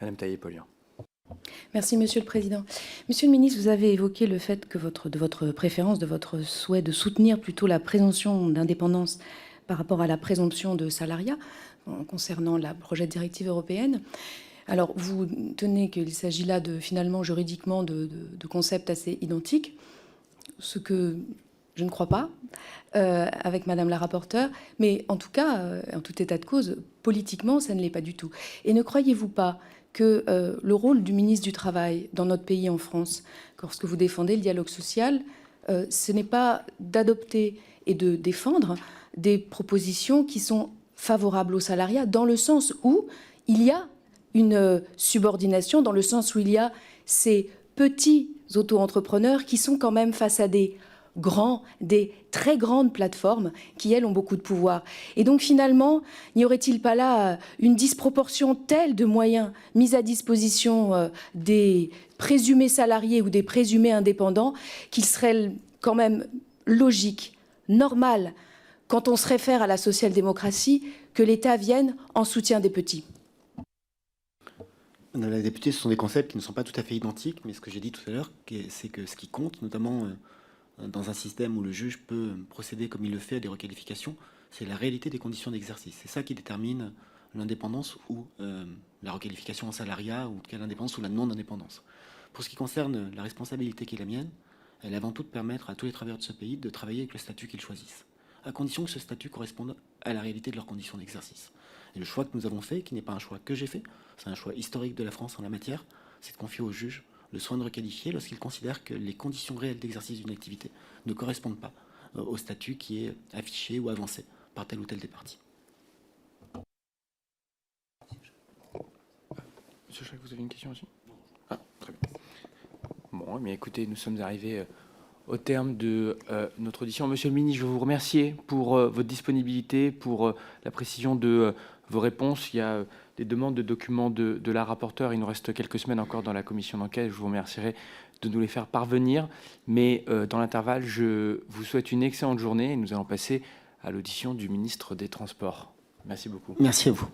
Madame Taillé-Polian. Merci, Monsieur le Président. Monsieur le ministre, vous avez évoqué le fait que de votre préférence, de votre souhait de soutenir plutôt la présomption d'indépendance par rapport à la présomption de salariat concernant le projet de directive européenne. Alors, vous tenez qu'il s'agit là finalement juridiquement de concepts assez identiques, ce que je ne crois pas, avec Madame la rapporteure, mais en tout cas, en tout état de cause, politiquement, ça ne l'est pas du tout. Et ne croyez-vous pas que le rôle du ministre du Travail dans notre pays, en France, lorsque vous défendez le dialogue social, ce n'est pas d'adopter et de défendre des propositions qui sont favorables aux salariats, dans le sens où il y a une subordination, dans le sens où il y a ces petits auto-entrepreneurs qui sont quand même face à des très grandes plateformes qui, elles, ont beaucoup de pouvoir. Et donc, finalement, n'y aurait-il pas là une disproportion telle de moyens mis à disposition des présumés salariés ou des présumés indépendants qu'il serait quand même logique, normal, quand on se réfère à la social-démocratie, que l'État vienne en soutien des petits? Madame la députée, ce sont des concepts qui ne sont pas tout à fait identiques, mais ce que j'ai dit tout à l'heure, c'est que ce qui compte, notamment dans un système où le juge peut procéder comme il le fait à des requalifications, c'est la réalité des conditions d'exercice. C'est ça qui détermine l'indépendance ou la requalification en salariat, ou l'indépendance ou la non-indépendance. Pour ce qui concerne la responsabilité qui est la mienne, elle est avant tout de permettre à tous les travailleurs de ce pays de travailler avec le statut qu'ils choisissent, à condition que ce statut corresponde à la réalité de leurs conditions d'exercice. Et le choix que nous avons fait, qui n'est pas un choix que j'ai fait, c'est un choix historique de la France en la matière, c'est de confier au juge le soin de requalifier lorsqu'il considère que les conditions réelles d'exercice d'une activité ne correspondent pas au statut qui est affiché ou avancé par telle ou telle des parties. Monsieur Chak, vous avez une question aussi? Ah, très bien. Bon, mais écoutez, nous sommes arrivés au terme de notre audition. Monsieur le ministre, je veux vous remercier pour votre disponibilité, pour la précision de vos réponses. Il y a des demandes de documents de la rapporteure. Il nous reste quelques semaines encore dans la commission d'enquête. Je vous remercierai de nous les faire parvenir. Mais dans l'intervalle, je vous souhaite une excellente journée et nous allons passer à l'audition du ministre des Transports. Merci beaucoup. Merci à vous.